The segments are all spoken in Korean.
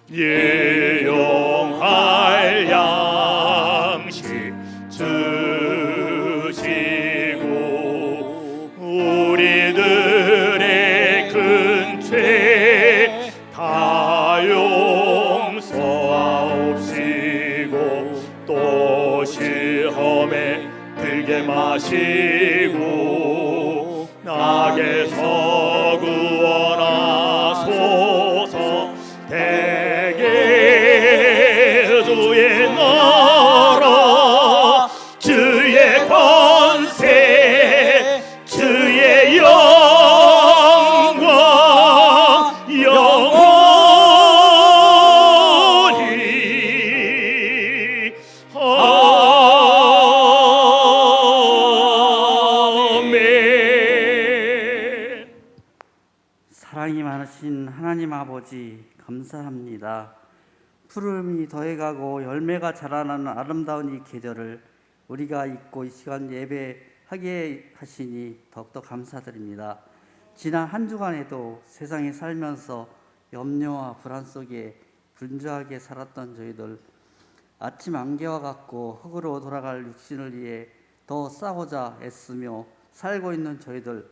일용할 양식 주시고 우리들의 큰 죄 다 용서하옵시고 또 시험에 들게 마시고 악에서 구원하소서. 대개 주의 나라 주의 권세 주의 영광 영원히 아멘. 사랑이 많으신 하나님 아버지 감사합니다. 푸름이 더해가고 열매가 자라나는 아름다운 이 계절을 우리가 잊고 이 시간 예배하게 하시니 더욱더 감사드립니다. 지난 한 주간에도 세상에 살면서 염려와 불안 속에 분주하게 살았던 저희들, 아침 안개와 같고 흙으로 돌아갈 육신을 위해 더 싸우자 애쓰며 살고 있는 저희들,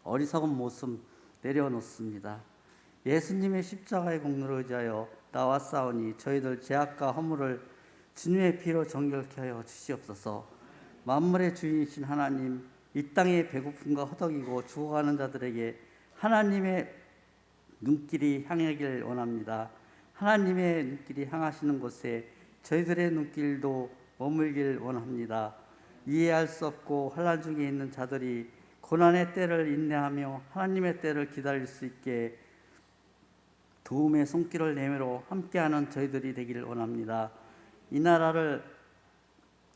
어리석은 모습 내려놓습니다. 예수님의 십자가의 공로를 의지하여 나와 싸우니 저희들 죄악과 허물을 주님의 피로 정결케 하여 주시옵소서. 만물의 주인이신 하나님, 이 땅의 배고픔과 허덕이고 죽어가는 자들에게 하나님의 눈길이 향하길 원합니다. 하나님의 눈길이 향하시는 곳에 저희들의 눈길도 머물길 원합니다. 이해할 수 없고 환난 중에 있는 자들이 고난의 때를 인내하며 하나님의 때를 기다릴 수 있게 도움의 손길을 내밀어 함께하는 저희들이 되기를 원합니다. 이 나라를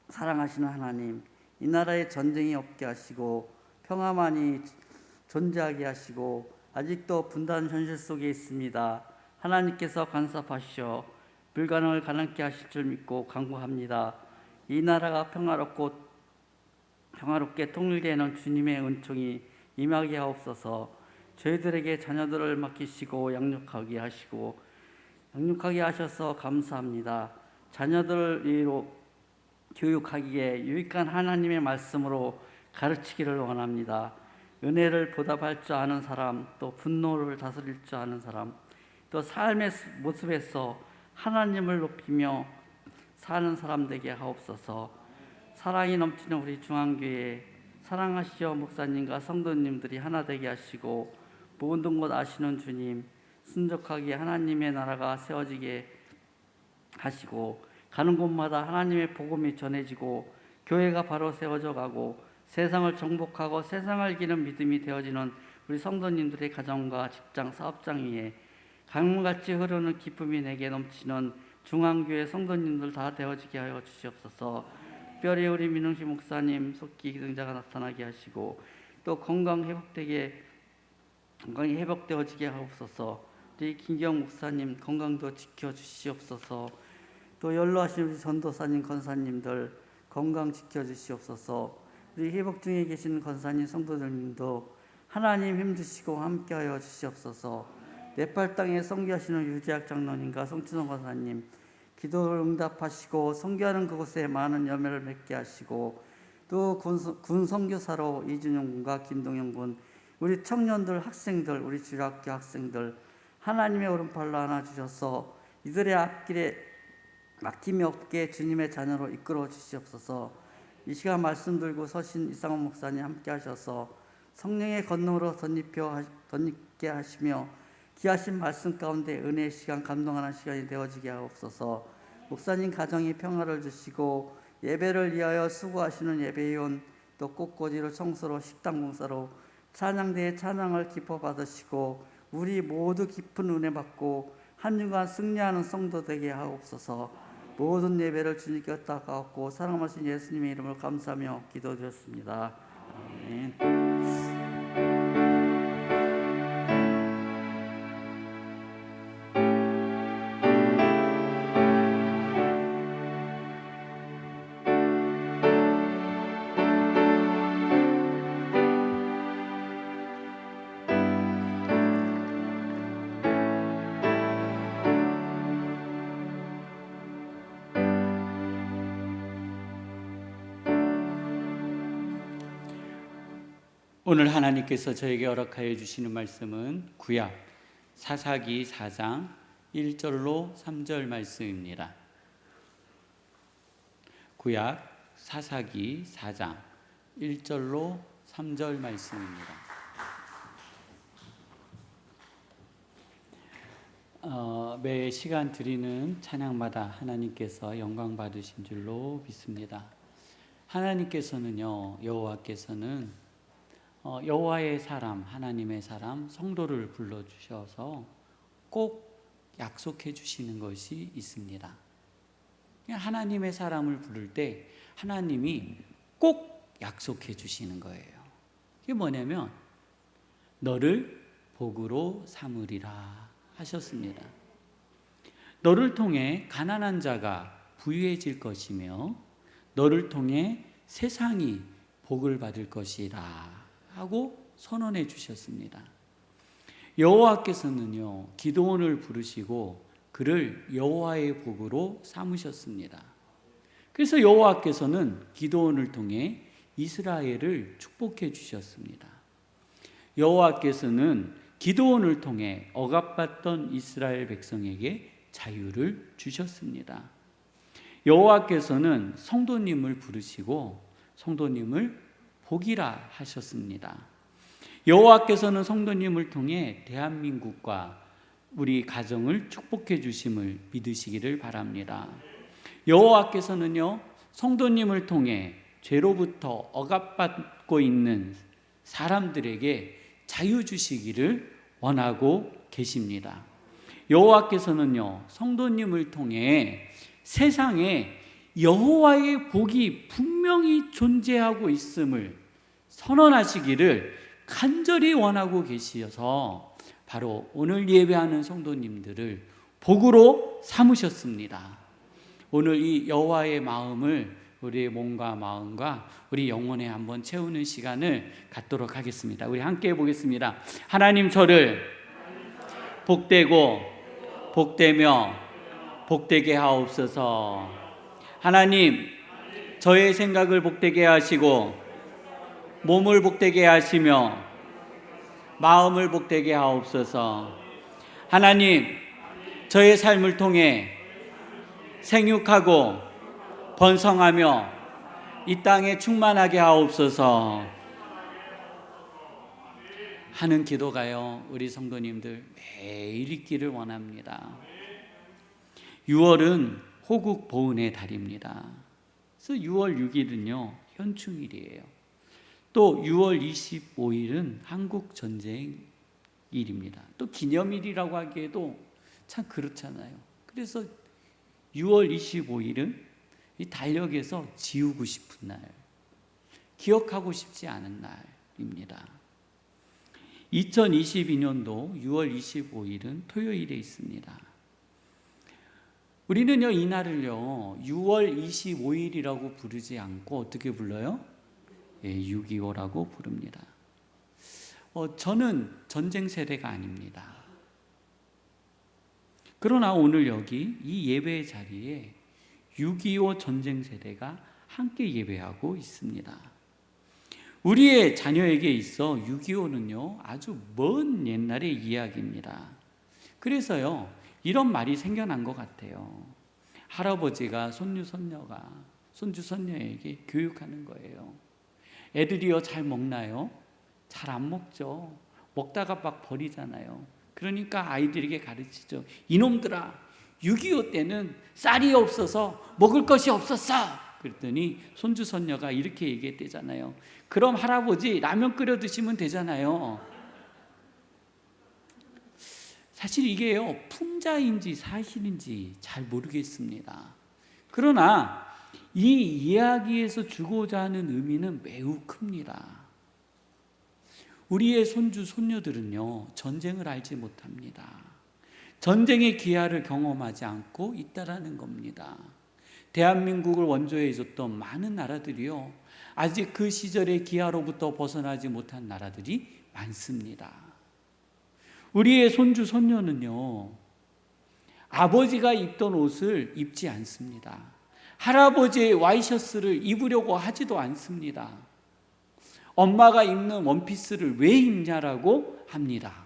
사랑하시는 하나님, 이 나라에 전쟁이 없게 하시고 평화만이 존재하게 하시고 아직도 분단 현실 속에 있습니다. 하나님께서 간섭하시어 불가능을 가능케 하실 줄 믿고 간구합니다. 이 나라가 평화롭게 통일되는 주님의 은총이 임하게 하옵소서. 저희들에게 자녀들을 맡기시고 양육하게 하셔서 감사합니다. 자녀들을 위로 교육하기에 유익한 하나님의 말씀으로 가르치기를 원합니다. 은혜를 보답할 줄 아는 사람, 또 분노를 다스릴 줄 아는 사람, 또 삶의 모습에서 하나님을 높이며 사는 사람 되게 하옵소서. 사랑이 넘치는 우리 중앙교회 사랑하시어 목사님과 성도님들이 하나 되게 하시고 모든 것 아시는 주님, 순적하게 하나님의 나라가 세워지게 하시고 가는 곳마다 하나님의 복음이 전해지고 교회가 바로 세워져 가고 세상을 정복하고 세상을 이기는 믿음이 되어지는 우리 성도님들의 가정과 직장, 사업장 위에 강물같이 흐르는 기쁨이 내게 넘치는 중앙교회 성도님들 다 되어지게 하여 주시옵소서. 특별히 우리 민흥식 목사님 속기 기능자가 나타나게 하시고 또 건강이 회복되어지게 하옵소서. 우리 김경 목사님 건강도 지켜주시옵소서. 또 연로하신 우리 전도사님, 권사님들 건강 지켜주시옵소서. 우리 회복 중에 계신 권사님, 성도들님도 하나님 힘주시고 함께하여 주시옵소서. 네팔 땅에 선교하시는 유재학 장로님과 성춘성 권사님 기도를 응답하시고 선교하는 그곳에 많은 열매를 맺게 하시고 또 군 선교사로 이준영 군과 김동영 군, 우리 청년들, 학생들, 우리 주일학교 학생들 하나님의 오른팔로 안아주셔서 이들의 앞길에 막힘이 없게 주님의 자녀로 이끌어 주시옵소서. 이 시간 말씀 들고 서신 이상원 목사님 함께 하셔서 성령의 권능으로 덧입게 하시며 귀하신 말씀 가운데 은혜의 시간, 감동하는 시간이 되어지게 하옵소서. 목사님 가정이 평화를 주시고 예배를 위하여 수고하시는 예배위원, 또 꽃꽂이로 청소로 식당 공사로 찬양대의 찬양을 기뻐 받으시고 우리 모두 깊은 은혜 받고 한 주간 승리하는 성도 되게 하옵소서. 모든 예배를 주님께 닦아왔고 사랑하신 예수님의 이름을 감사하며 기도드렸습니다. 아멘. 오늘 하나님께서 저에게 허락하여 주시는 말씀은 구약 사사기 4장 1절로 3절 말씀입니다. 구약 사사기 4장 1절로 3절 말씀입니다. 매 시간 드리는 찬양마다 하나님께서 영광 받으신 줄로 믿습니다. 하나님께서는요, 여호와께서는 여호와의 사람, 하나님의 사람, 성도를 불러주셔서 꼭 약속해 주시는 것이 있습니다. 하나님의 사람을 부를 때 하나님이 꼭 약속해 주시는 거예요. 이게 뭐냐면 너를 복으로 삼으리라 하셨습니다. 너를 통해 가난한 자가 부유해질 것이며 너를 통해 세상이 복을 받을 것이라 하고 선언해 주셨습니다. 여호와께서는요, 기드온을 부르시고 그를 여호와의 복으로 삼으셨습니다. 그래서 여호와께서는 기드온을 통해 이스라엘을 축복해 주셨습니다. 여호와께서는 기드온을 통해 억압받던 이스라엘 백성에게 자유를 주셨습니다. 여호와께서는 성도님을 부르시고 성도님을 복이라 하셨습니다. 여호와께서는 성도님을 통해 대한민국과 우리 가정을 축복해 주심을 믿으시기를 바랍니다. 여호와께서는요, 성도님을 통해 죄로부터 억압받고 있는 사람들에게 자유 주시기를 원하고 계십니다. 여호와께서는요, 성도님을 통해 세상에 여호와의 복이 분명히 존재하고 있음을 선언하시기를 간절히 원하고 계시어서 바로 오늘 예배하는 성도님들을 복으로 삼으셨습니다. 오늘 이 여호와의 마음을 우리의 몸과 마음과 우리 영혼에 한번 채우는 시간을 갖도록 하겠습니다. 우리 함께 해보겠습니다. 하나님, 저를 복되고 복되며 복되게 하옵소서. 하나님, 저의 생각을 복되게 하시고 몸을 복되게 하시며 마음을 복되게 하옵소서. 하나님, 저의 삶을 통해 생육하고 번성하며 이 땅에 충만하게 하옵소서 하는 기도가요, 우리 성도님들 매일 있기를 원합니다. 6월은 호국 보은의 달입니다. 그래서 6월 6일은요, 현충일이에요. 또 6월 25일은 한국 전쟁 일입니다. 또 기념일이라고 하기에도 참 그렇잖아요. 그래서 6월 25일은 이 달력에서 지우고 싶은 날, 기억하고 싶지 않은 날입니다. 2022년도 6월 25일은 토요일에 있습니다. 우리는요, 이 날을요, 6월 25일이라고 부르지 않고 어떻게 불러요? 6.25라고 부릅니다. 저는 전쟁 세대가 아닙니다. 그러나 오늘 여기 이 예배 자리에 6.25 전쟁 세대가 함께 예배하고 있습니다. 우리의 자녀에게 있어 6.25는요, 아주 먼 옛날의 이야기입니다. 그래서요, 이런 말이 생겨난 것 같아요. 할아버지가 손주 손녀에게 교육하는 거예요. 애들이요, 잘 먹나요? 잘 안 먹죠. 먹다가 막 버리잖아요. 그러니까 아이들에게 가르치죠. 이놈들아, 6.25 때는 쌀이 없어서 먹을 것이 없었어. 그랬더니 손주 손녀가 이렇게 얘기했대잖아요. 그럼 할아버지 라면 끓여 드시면 되잖아요. 사실 이게요, 풍자인지 사실인지 잘 모르겠습니다. 그러나 이 이야기에서 주고자 하는 의미는 매우 큽니다. 우리의 손주 손녀들은요, 전쟁을 알지 못합니다. 전쟁의 기아를 경험하지 않고 있다라는 겁니다. 대한민국을 원조해 줬던 많은 나라들이요, 아직 그 시절의 기아로부터 벗어나지 못한 나라들이 많습니다. 우리의 손주 손녀는요, 아버지가 입던 옷을 입지 않습니다. 할아버지의 와이셔츠를 입으려고 하지도 않습니다. 엄마가 입는 원피스를 왜 입냐라고 합니다.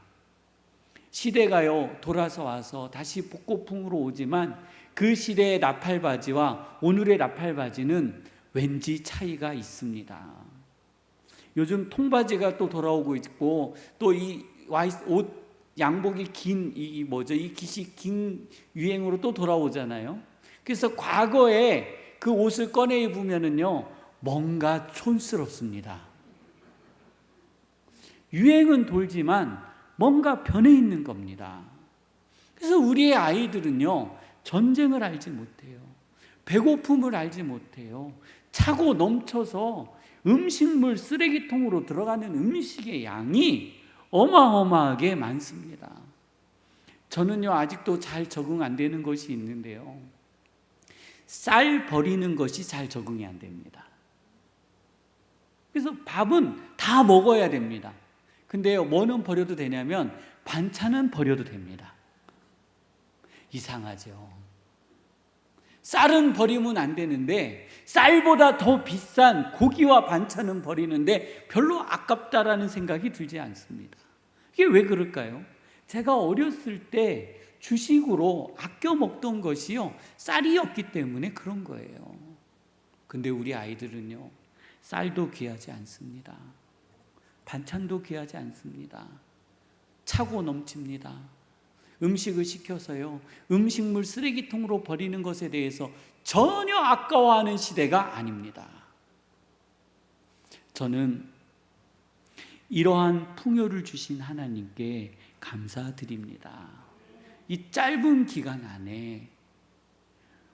시대가요 돌아서 와서 다시 복고풍으로 오지만 그 시대의 나팔바지와 오늘의 나팔바지는 왠지 차이가 있습니다. 요즘 통바지가 또 돌아오고 있고 또 이 옷 양복이 긴 이 깃이 긴 유행으로 또 돌아오잖아요. 그래서 과거에 그 옷을 꺼내 입으면은요 뭔가 촌스럽습니다. 유행은 돌지만 뭔가 변해 있는 겁니다. 그래서 우리의 아이들은요 전쟁을 알지 못해요. 배고픔을 알지 못해요. 차고 넘쳐서 음식물 쓰레기통으로 들어가는 음식의 양이 어마어마하게 많습니다. 저는요 아직도 잘 적응 안 되는 것이 있는데요, 쌀 버리는 것이 잘 적응이 안 됩니다. 그래서 밥은 다 먹어야 됩니다. 근데 뭐는 버려도 되냐면 반찬은 버려도 됩니다. 이상하죠. 쌀은 버리면 안 되는데 쌀보다 더 비싼 고기와 반찬은 버리는데 별로 아깝다라는 생각이 들지 않습니다. 이게 왜 그럴까요? 제가 어렸을 때 주식으로 아껴 먹던 것이요 쌀이었기 때문에 그런 거예요. 근데 우리 아이들은요 쌀도 귀하지 않습니다. 반찬도 귀하지 않습니다. 차고 넘칩니다. 음식을 시켜서요 음식물 쓰레기통으로 버리는 것에 대해서 전혀 아까워하는 시대가 아닙니다. 저는 이러한 풍요를 주신 하나님께 감사드립니다. 이 짧은 기간 안에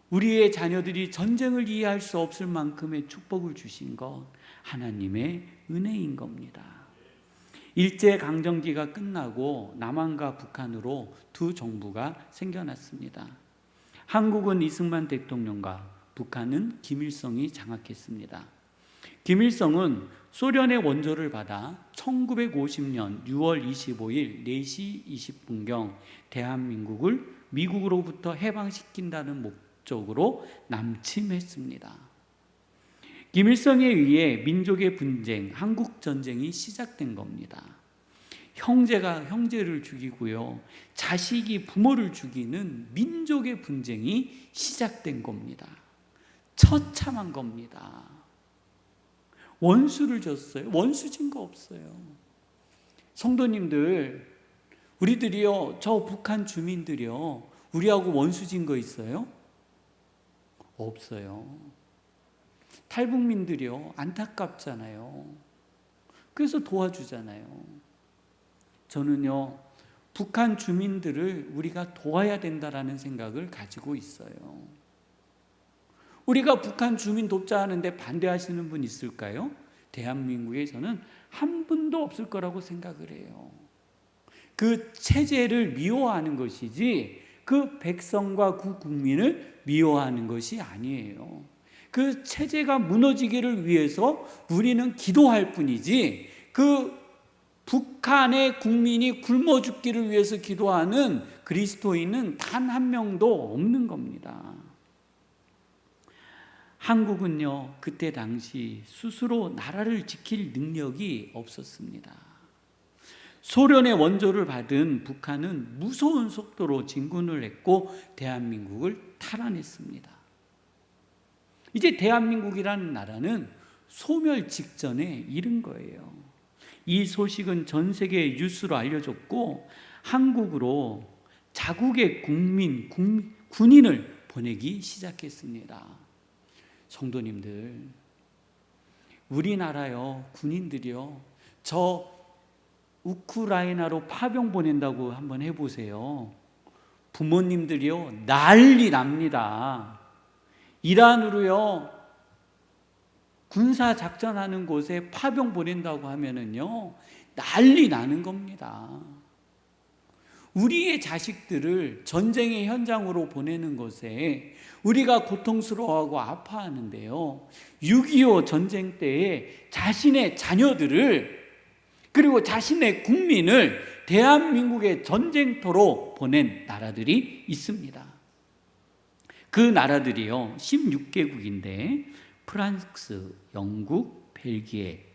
우리의 자녀들이 전쟁을 이해할 수 없을 만큼의 축복을 주신 것 하나님의 은혜인 겁니다. 일제강점기가 끝나고 남한과 북한으로 두 정부가 생겨났습니다. 한국은 이승만 대통령과 북한은 김일성이 장악했습니다. 김일성은 소련의 원조를 받아 1950년 6월 25일 4시 20분경 대한민국을 미국으로부터 해방시킨다는 목적으로 남침했습니다. 김일성에 의해 민족의 분쟁, 한국전쟁이 시작된 겁니다. 형제가 형제를 죽이고요, 자식이 부모를 죽이는 민족의 분쟁이 시작된 겁니다. 처참한 겁니다. 원수를 졌어요. 원수 진 거 없어요. 성도님들, 우리들이요, 저 북한 주민들이요, 우리하고 원수 진 거 있어요? 없어요. 탈북민들이요 안타깝잖아요. 그래서 도와주잖아요. 저는요 북한 주민들을 우리가 도와야 된다라는 생각을 가지고 있어요. 우리가 북한 주민 돕자 하는데 반대하시는 분 있을까요? 대한민국에 저는 한 분도 없을 거라고 생각을 해요. 그 체제를 미워하는 것이지 그 백성과 그 국민을 미워하는 것이 아니에요. 그 체제가 무너지기를 위해서 우리는 기도할 뿐이지 그 북한의 국민이 굶어 죽기를 위해서 기도하는 그리스도인은 단 한 명도 없는 겁니다. 한국은요 그때 당시 스스로 나라를 지킬 능력이 없었습니다. 소련의 원조를 받은 북한은 무서운 속도로 진군을 했고 대한민국을 탈환했습니다. 이제 대한민국이라는 나라는 소멸 직전에 이른 거예요. 이 소식은 전 세계 뉴스로 알려졌고 한국으로 자국의 군인을 보내기 시작했습니다. 성도님들, 우리나라요 군인들이요 저 우크라이나로 파병 보낸다고 한번 해보세요. 부모님들이요 난리 납니다. 이란으로요 군사 작전하는 곳에 파병 보낸다고 하면은요 난리 나는 겁니다. 우리의 자식들을 전쟁의 현장으로 보내는 것에 우리가 고통스러워하고 아파하는데요, 6.25 전쟁 때에 자신의 자녀들을 그리고 자신의 국민을 대한민국의 전쟁터로 보낸 나라들이 있습니다. 그 나라들이요 16개국인데 프랑스, 영국, 벨기에,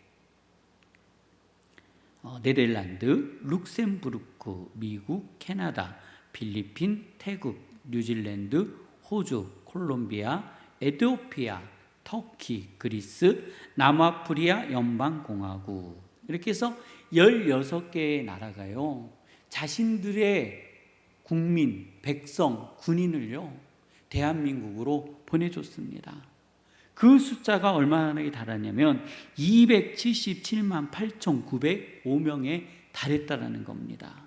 네덜란드, 룩셈부르크, 미국, 캐나다, 필리핀, 태국, 뉴질랜드, 호주, 콜롬비아, 에티오피아, 터키, 그리스, 남아프리아 연방공화국, 이렇게 해서 16개의 나라가요 자신들의 국민, 백성, 군인을요 대한민국으로 보내줬습니다. 그 숫자가 얼마나 달하냐면 277만 8,905명에 달했다라는 겁니다.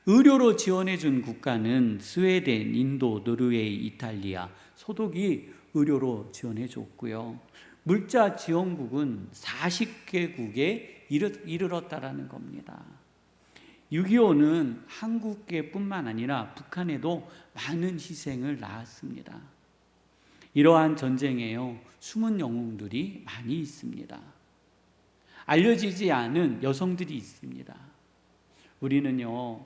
의료로 지원해 준 국가는 스웨덴, 인도, 노르웨이, 이탈리아, 소독이 의료로 지원해 줬고요. 물자 지원국은 40개국에 이르렀다라는 겁니다. 6.25는 한국에뿐만 아니라 북한에도 많은 희생을 낳았습니다. 이러한 전쟁에요 숨은 영웅들이 많이 있습니다. 알려지지 않은 여성들이 있습니다. 우리는요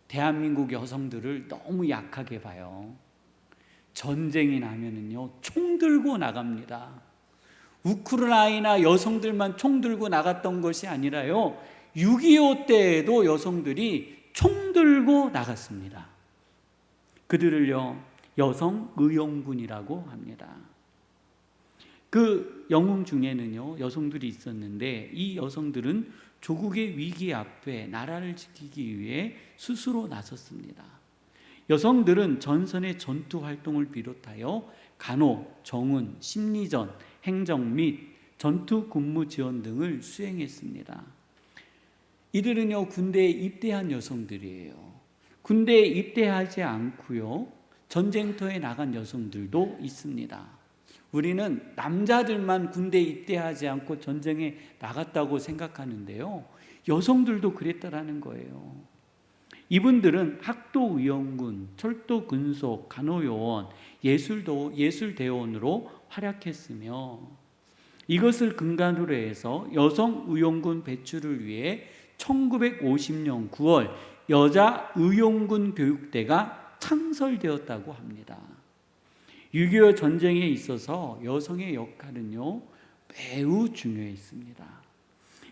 대한민국 여성들을 너무 약하게 봐요. 전쟁이 나면은요 총 들고 나갑니다. 우크라이나 여성들만 총 들고 나갔던 것이 아니라요 6.25 때에도 여성들이 총 들고 나갔습니다. 그들을요 여성의용군이라고 합니다. 그 영웅 중에는요 여성들이 있었는데 이 여성들은 조국의 위기 앞에 나라를 지키기 위해 스스로 나섰습니다. 여성들은 전선의 전투 활동을 비롯하여 간호, 정훈, 심리전, 행정 및 전투 근무 지원 등을 수행했습니다. 이들은요 군대에 입대한 여성들이에요. 군대에 입대하지 않고요 전쟁터에 나간 여성들도 있습니다. 우리는 남자들만 군대에 입대하지 않고 전쟁에 나갔다고 생각하는데요 여성들도 그랬다라는 거예요. 이분들은 학도의용군, 철도근속, 간호요원, 예술대원으로 활약했으며 이것을 근간으로 해서 여성의용군 배출을 위해 1950년 9월 여자의용군 교육대가 창설되었다고 합니다. 6.25 전쟁에 있어서 여성의 역할은요 매우 중요했습니다.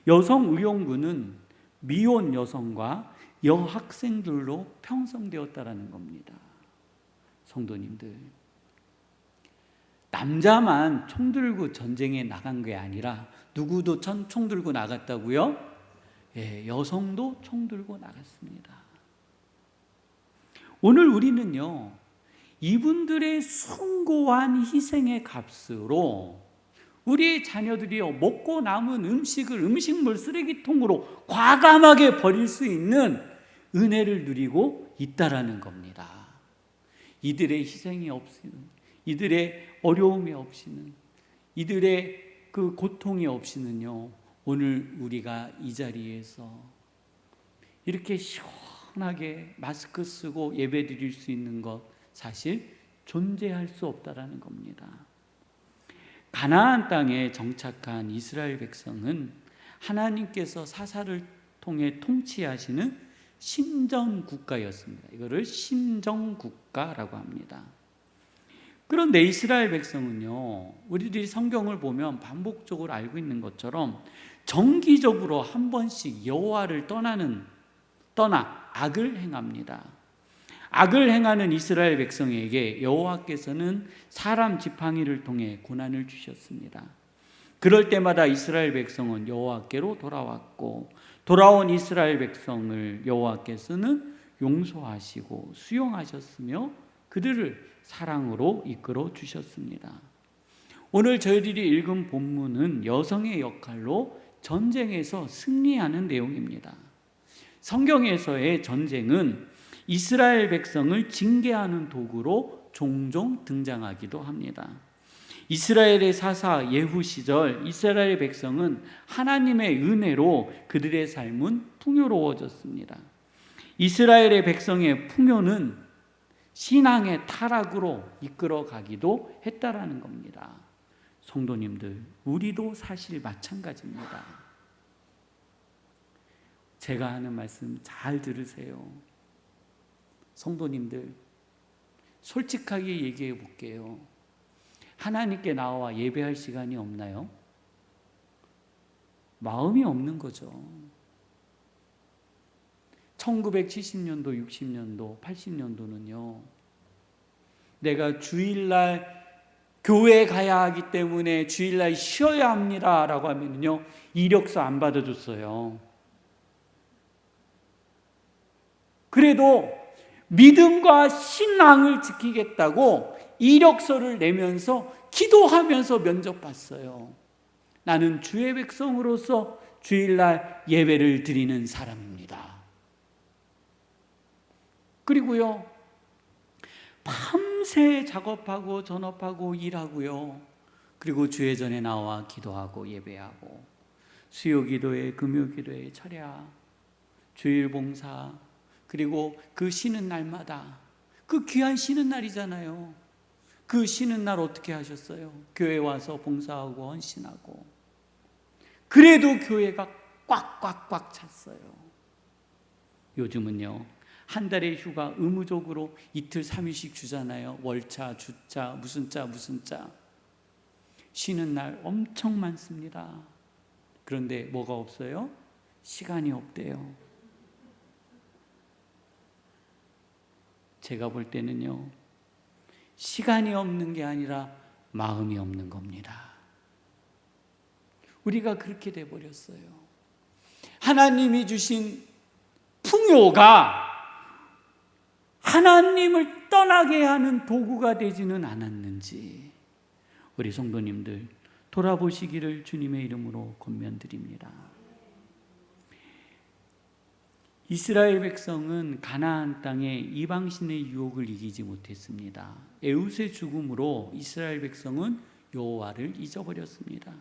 여성의용군은 미혼 여성과 여학생들로 편성되었다라는 겁니다. 성도님들, 남자만 총 들고 전쟁에 나간 게 아니라 누구도 총 들고 나갔다고요? 예, 여성도 총 들고 나갔습니다. 오늘 우리는요 이분들의 숭고한 희생의 값으로 우리의 자녀들이요 먹고 남은 음식을 음식물 쓰레기통으로 과감하게 버릴 수 있는 은혜를 누리고 있다라는 겁니다. 이들의 희생이 없이는, 이들의 어려움이 없이는, 이들의 그 고통이 없이는요 오늘 우리가 이 자리에서 이렇게 시원하게 마스크 쓰고 예배 드릴 수 있는 것 사실 존재할 수 없다라는 겁니다. 가나안 땅에 정착한 이스라엘 백성은 하나님께서 사사를 통해 통치하시는 신정국가였습니다. 이거를 신정국가라고 합니다. 그런데 이스라엘 백성은요 우리들이 성경을 보면 반복적으로 알고 있는 것처럼 정기적으로 한 번씩 여호와를 떠나 악을 행합니다. 악을 행하는 이스라엘 백성에게 여호와께서는 사람 지팡이를 통해 고난을 주셨습니다. 그럴 때마다 이스라엘 백성은 여호와께로 돌아왔고 돌아온 이스라엘 백성을 여호와께서는 용서하시고 수용하셨으며 그들을 사랑으로 이끌어 주셨습니다. 오늘 저희들이 읽은 본문은 여성의 역할로 전쟁에서 승리하는 내용입니다. 성경에서의 전쟁은 이스라엘 백성을 징계하는 도구로 종종 등장하기도 합니다. 이스라엘의 사사 예후 시절 이스라엘 백성은 하나님의 은혜로 그들의 삶은 풍요로워졌습니다. 이스라엘의 백성의 풍요는 신앙의 타락으로 이끌어가기도 했다라는 겁니다. 성도님들, 우리도 사실 마찬가지입니다. 제가 하는 말씀 잘 들으세요. 성도님들, 솔직하게 얘기해 볼게요. 하나님께 나와 예배할 시간이 없나요? 마음이 없는 거죠. 1970년도, 60년도, 80년도는요. 내가 주일날 교회 가야 하기 때문에 주일날 쉬어야 합니다라고 하면요. 이력서 안 받아줬어요. 그래도 믿음과 신앙을 지키겠다고 이력서를 내면서 기도하면서 면접봤어요. 나는 주의 백성으로서 주일날 예배를 드리는 사람입니다. 그리고요, 밤새 작업하고 전업하고 일하고요. 그리고 주의 전에 나와 기도하고 예배하고 수요 기도회, 금요 기도회, 철야, 주일 봉사, 그리고 그 쉬는 날마다, 그 귀한 쉬는 날이잖아요. 그 쉬는 날 어떻게 하셨어요? 교회 와서 봉사하고 헌신하고. 그래도 교회가 꽉꽉꽉 찼어요. 요즘은요, 한 달의 휴가 의무적으로 이틀 3일씩 주잖아요. 월차, 주차, 무슨 차, 무슨 차. 쉬는 날 엄청 많습니다. 그런데 뭐가 없어요? 시간이 없대요. 제가 볼 때는요, 시간이 없는 게 아니라 마음이 없는 겁니다. 우리가 그렇게 돼버렸어요. 하나님이 주신 풍요가 하나님을 떠나게 하는 도구가 되지는 않았는지 우리 성도님들 돌아보시기를 주님의 이름으로 권면드립니다. 이스라엘 백성은 가나안 땅에 이방신의 유혹을 이기지 못했습니다. 에웃의 죽음으로 이스라엘 백성은 여호와를 잊어버렸습니다.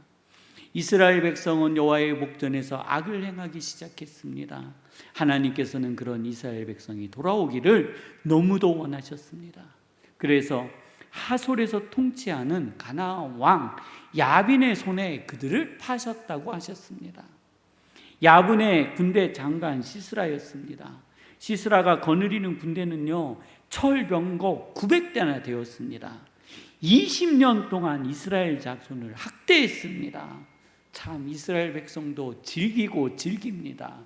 이스라엘 백성은 여호와의 목전에서 악을 행하기 시작했습니다. 하나님께서는 그런 이스라엘 백성이 돌아오기를 너무도 원하셨습니다. 그래서 하솔에서 통치하는 가나안 왕 야빈의 손에 그들을 파셨다고 하셨습니다. 야분의 군대 장관 시스라였습니다. 시스라가 거느리는 군대는요, 철병거 900대나 되었습니다. 20년 동안 이스라엘 자손을 학대했습니다. 참 이스라엘 백성도 즐기고 즐깁니다.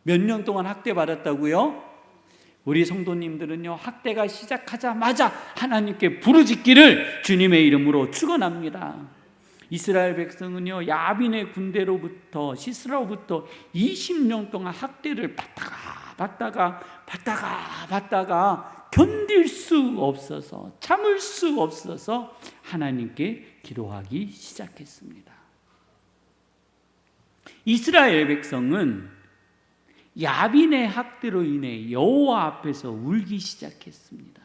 몇 년 동안 학대받았다고요? 우리 성도님들은요, 학대가 시작하자마자 하나님께 부르짖기를 주님의 이름으로 축원합니다. 이스라엘 백성은요, 야빈의 군대로부터 시스라로부터 20년 동안 학대를 받다가 견딜 수 없어서, 참을 수 없어서 하나님께 기도하기 시작했습니다. 이스라엘 백성은 야빈의 학대로 인해 여호와 앞에서 울기 시작했습니다.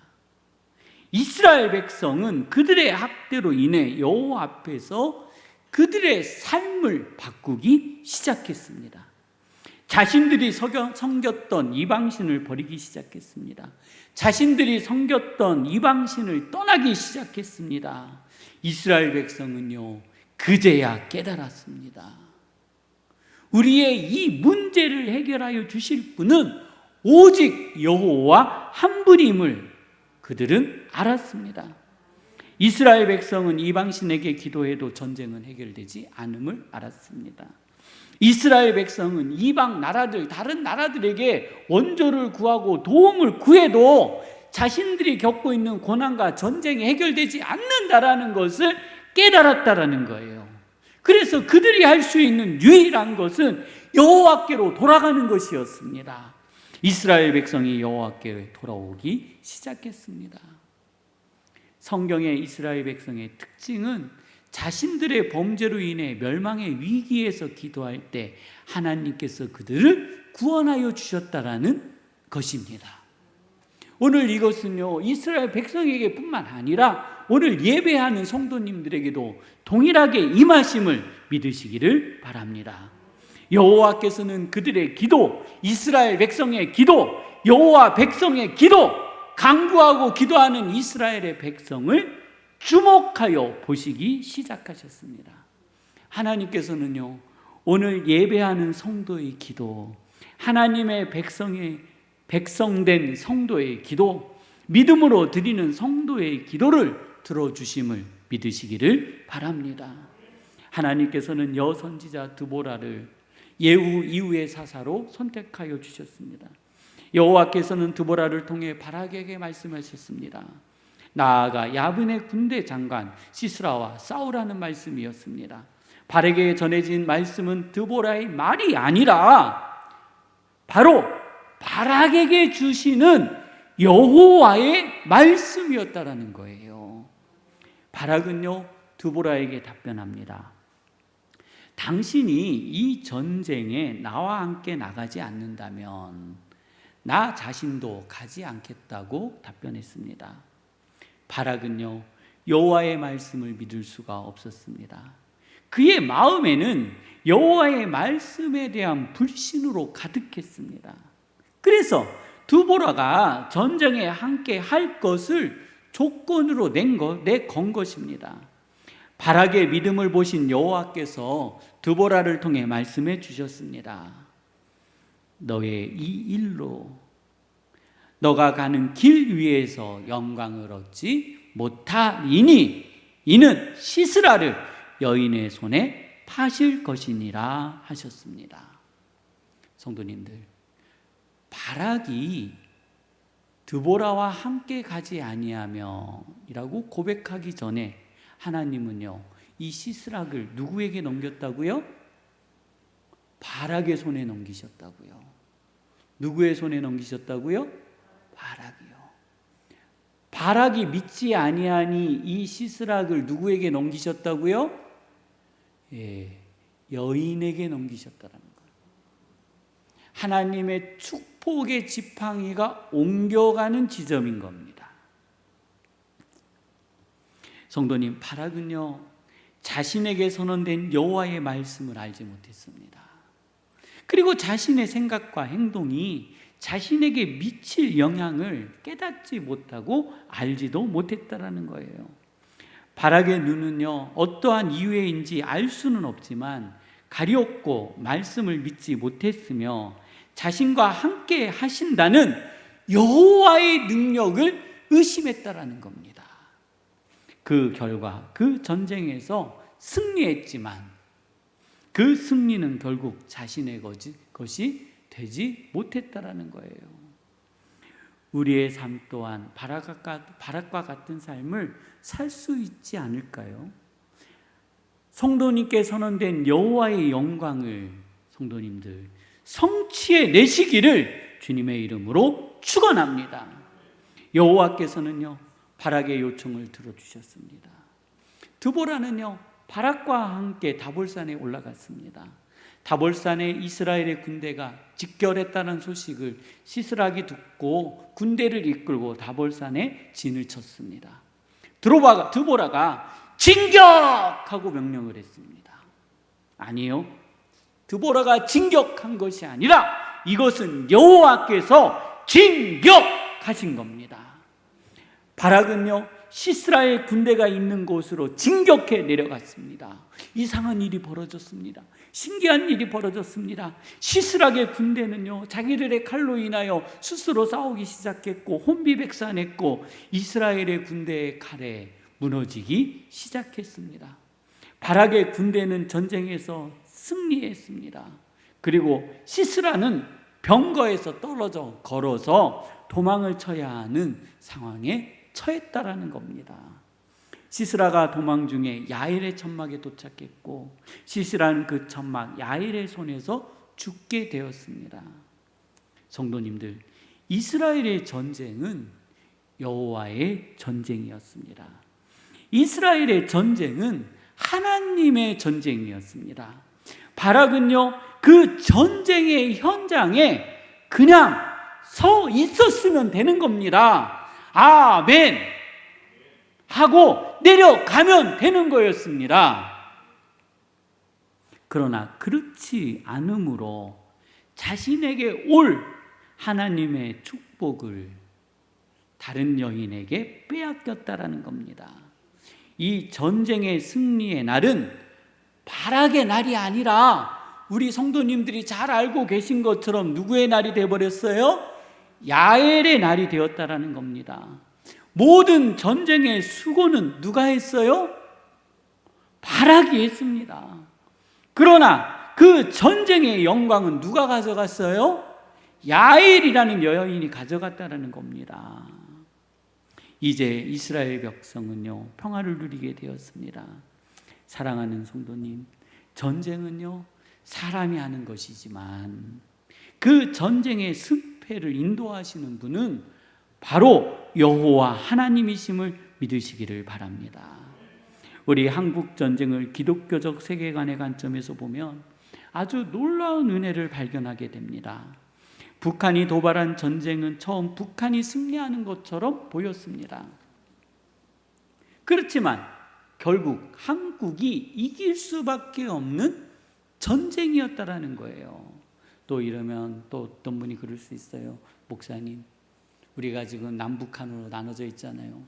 이스라엘 백성은 그들의 학대로 인해 여호와 앞에서 그들의 삶을 바꾸기 시작했습니다. 자신들이 섬겼던 이방신을 버리기 시작했습니다. 자신들이 섬겼던 이방신을 떠나기 시작했습니다. 이스라엘 백성은요, 그제야 깨달았습니다. 우리의 이 문제를 해결하여 주실 분은 오직 여호와 한 분임을 그들은 알았습니다. 이스라엘 백성은 이방신에게 기도해도 전쟁은 해결되지 않음을 알았습니다. 이스라엘 백성은 이방 나라들, 다른 나라들에게 원조를 구하고 도움을 구해도 자신들이 겪고 있는 고난과 전쟁이 해결되지 않는다라는 것을 깨달았다라는 거예요. 그래서 그들이 할 수 있는 유일한 것은 여호와께로 돌아가는 것이었습니다. 이스라엘 백성이 여호와께 돌아오기 시작했습니다. 성경의 이스라엘 백성의 특징은 자신들의 범죄로 인해 멸망의 위기에서 기도할 때 하나님께서 그들을 구원하여 주셨다라는 것입니다. 오늘 이것은요, 이스라엘 백성에게 뿐만 아니라 오늘 예배하는 성도님들에게도 동일하게 임하심을 믿으시기를 바랍니다. 여호와께서는 그들의 기도, 이스라엘 백성의 기도, 여호와 백성의 기도, 간구하고 기도하는 이스라엘의 백성을 주목하여 보시기 시작하셨습니다. 하나님께서는요, 오늘 예배하는 성도의 기도, 하나님의 백성된 성도의 기도, 믿음으로 드리는 성도의 기도를 들어주심을 믿으시기를 바랍니다. 하나님께서는 여선지자 드보라를 예후 이후의 사사로 선택하여 주셨습니다. 여호와께서는 드보라를 통해 바락에게 말씀하셨습니다. 나아가 야분의 군대 장관 시스라와 싸우라는 말씀이었습니다. 바락에게 전해진 말씀은 드보라의 말이 아니라 바로 바락에게 주시는 여호와의 말씀이었다라는 거예요. 바락은요, 드보라에게 답변합니다. 당신이 이 전쟁에 나와 함께 나가지 않는다면 나 자신도 가지 않겠다고 답변했습니다. 바락은요, 여호와의 말씀을 믿을 수가 없었습니다. 그의 마음에는 여호와의 말씀에 대한 불신으로 가득했습니다. 그래서 드보라가 전쟁에 함께 할 것을 조건으로 내건 것입니다. 바락의 믿음을 보신 여호와께서 드보라를 통해 말씀해 주셨습니다. 너의 이 일로 너가 가는 길 위에서 영광을 얻지 못하리니 이는 시스라를 여인의 손에 파실 것이니라 하셨습니다. 성도님들, 바락이 드보라와 함께 가지 아니하며 이라고 고백하기 전에 하나님은요, 이 시스락을 누구에게 넘겼다고요? 바락의 손에 넘기셨다고요. 누구의 손에 넘기셨다고요? 바락이요. 바락이 믿지 아니하니 이 시스락을 누구에게 넘기셨다고요? 여인에게 넘기셨다라는 거예요. 하나님의 축복의 지팡이가 옮겨가는 지점인 겁니다. 성도님, 바락은요, 자신에게 선언된 여호와의 말씀을 알지 못했습니다. 그리고 자신의 생각과 행동이 자신에게 미칠 영향을 깨닫지 못하고 알지도 못했다라는 거예요. 바락의 눈은요, 어떠한 이유인지 알 수는 없지만 가리웠고 말씀을 믿지 못했으며 자신과 함께 하신다는 여호와의 능력을 의심했다라는 겁니다. 그 결과 그 전쟁에서 승리했지만 그 승리는 결국 자신의 것이 되지 못했다라는 거예요. 우리의 삶 또한 바락과 같은 삶을 살 수 있지 않을까요? 성도님께 선언된 여호와의 영광을 성도님들 성취해 내시기를 주님의 이름으로 축원합니다. 여호와께서는요, 바락의 요청을 들어주셨습니다. 드보라는요, 바락과 함께 다볼산에 올라갔습니다. 다볼산에 이스라엘의 군대가 직결했다는 소식을 시스락이 듣고 군대를 이끌고 다볼산에 진을 쳤습니다. 드보라가 진격하고 명령을 했습니다. 아니요, 드보라가 진격한 것이 아니라 이것은 여호와께서 진격하신 겁니다. 바락은요, 시스라의 군대가 있는 곳으로 진격해 내려갔습니다. 이상한 일이 벌어졌습니다. 신기한 일이 벌어졌습니다. 시스락의 군대는요, 자기들의 칼로 인하여 스스로 싸우기 시작했고 혼비백산했고 이스라엘의 군대의 칼에 무너지기 시작했습니다. 바락의 군대는 전쟁에서 승리했습니다. 그리고 시스라는 병거에서 떨어져 걸어서 도망을 쳐야 하는 상황에 처했다라는 겁니다. 시스라가 도망 중에 야일의 천막에 도착했고 시스라는 그 천막 야일의 손에서 죽게 되었습니다. 성도님들, 이스라엘의 전쟁은 여호와의 전쟁이었습니다. 이스라엘의 전쟁은 하나님의 전쟁이었습니다. 바락은요, 그 전쟁의 현장에 그냥 서 있었으면 되는 겁니다. 아멘 하고 내려가면 되는 거였습니다. 그러나 그렇지 않으므로 자신에게 올 하나님의 축복을 다른 여인에게 빼앗겼다라는 겁니다. 이 전쟁의 승리의 날은 바락의 날이 아니라 우리 성도님들이 잘 알고 계신 것처럼 누구의 날이 되어버렸어요? 야엘의 날이 되었다라는 겁니다. 모든 전쟁의 수고는 누가 했어요? 바락이 했습니다. 그러나 그 전쟁의 영광은 누가 가져갔어요? 야엘이라는 여인이 가져갔다라는 겁니다. 이제 이스라엘 백성은요, 평화를 누리게 되었습니다. 사랑하는 성도님, 전쟁은요, 사람이 하는 것이지만 그 전쟁의 승패를 인도하시는 분은 바로 여호와 하나님이심을 믿으시기를 바랍니다. 우리 한국 전쟁을 기독교적 세계관의 관점에서 보면 아주 놀라운 은혜를 발견하게 됩니다. 북한이 도발한 전쟁은 처음 북한이 승리하는 것처럼 보였습니다. 그렇지만 결국 한국이 이길 수밖에 없는 전쟁이었다라는 거예요. 또 이러면 또 어떤 분이 그럴 수 있어요. 목사님, 우리가 지금 남북한으로 나눠져 있잖아요.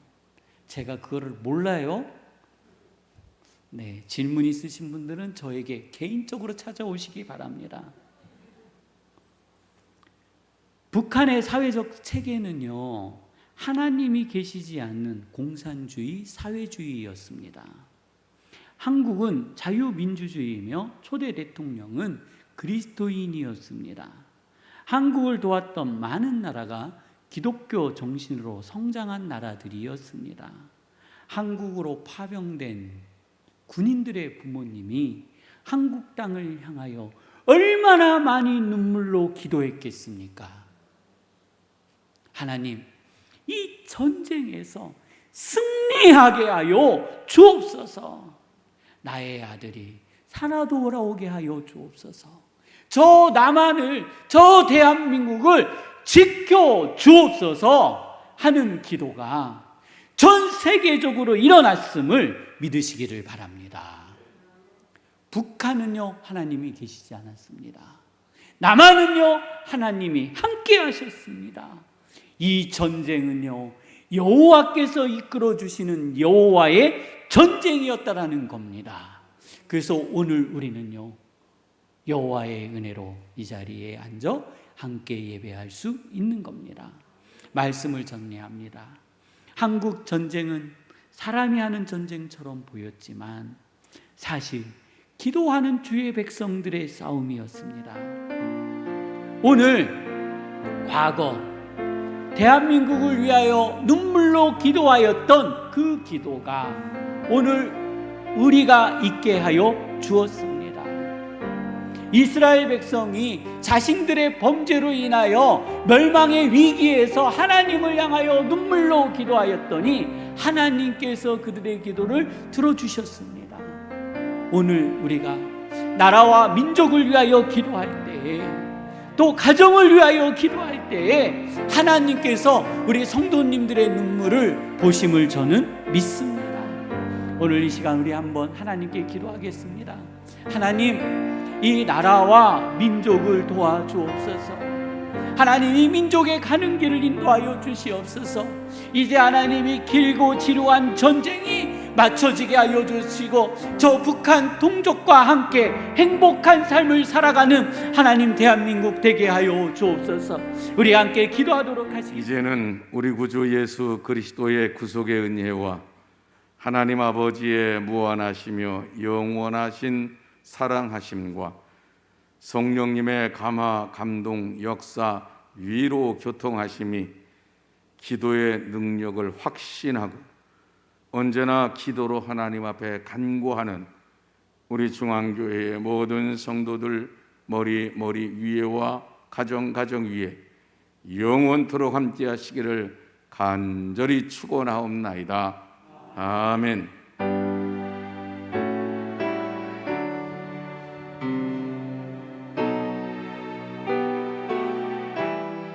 제가 그거를 몰라요? 네, 질문 있으신 분들은 저에게 개인적으로 찾아오시기 바랍니다. 북한의 사회적 체계는요, 하나님이 계시지 않는 공산주의, 사회주의였습니다. 한국은 자유민주주의이며 초대 대통령은 그리스도인이었습니다. 한국을 도왔던 많은 나라가 기독교 정신으로 성장한 나라들이었습니다. 한국으로 파병된 군인들의 부모님이 한국 땅을 향하여 얼마나 많이 눈물로 기도했겠습니까? 하나님, 이 전쟁에서 승리하게 하여 주옵소서. 나의 아들이 살아 돌아오게 하여 주옵소서. 저 남한을, 저 대한민국을 지켜 주옵소서 하는 기도가 전 세계적으로 일어났음을 믿으시기를 바랍니다. 북한은요, 하나님이 계시지 않았습니다. 남한은요, 하나님이 함께 하셨습니다. 이 전쟁은요, 여호와께서 이끌어 주시는 여호와의 전쟁이었다라는 겁니다. 그래서 오늘 우리는요, 여호와의 은혜로 이 자리에 앉아 함께 예배할 수 있는 겁니다. 말씀을 정리합니다. 한국 전쟁은 사람이 하는 전쟁처럼 보였지만 사실 기도하는 주의 백성들의 싸움이었습니다. 오늘 과거 대한민국을 위하여 눈물로 기도하였던 그 기도가 오늘 우리가 있게 하여 주었습니다. 이스라엘 백성이 자신들의 범죄로 인하여 멸망의 위기에서 하나님을 향하여 눈물로 기도하였더니 하나님께서 그들의 기도를 들어주셨습니다. 오늘 우리가 나라와 민족을 위하여 기도할 때에, 또 가정을 위하여 기도할 때에 하나님께서 우리 성도님들의 눈물을 보심을 저는 믿습니다. 오늘 이 시간 우리 한번 하나님께 기도하겠습니다. 하나님, 이 나라와 민족을 도와주옵소서. 하나님, 이 민족의 가는 길을 인도하여 주시옵소서. 이제 하나님이 길고 지루한 전쟁이 맞춰지게 하여 주시고 저 북한 동족과 함께 행복한 삶을 살아가는 하나님 대한민국 되게 하여 주옵소서. 우리 함께 기도하도록 하시겠습니다. 이제는 우리 구주 예수 그리스도의 구속의 은혜와 하나님 아버지의 무한하시며 영원하신 사랑하심과 성령님의 감화, 감동, 역사, 위로, 교통하심이 기도의 능력을 확신하고 언제나 기도로 하나님 앞에 간구하는 우리 중앙교회의 모든 성도들 머리 위에와 가정 위에 영원토록 함께 하시기를 간절히 축원하옵나이다. 아멘.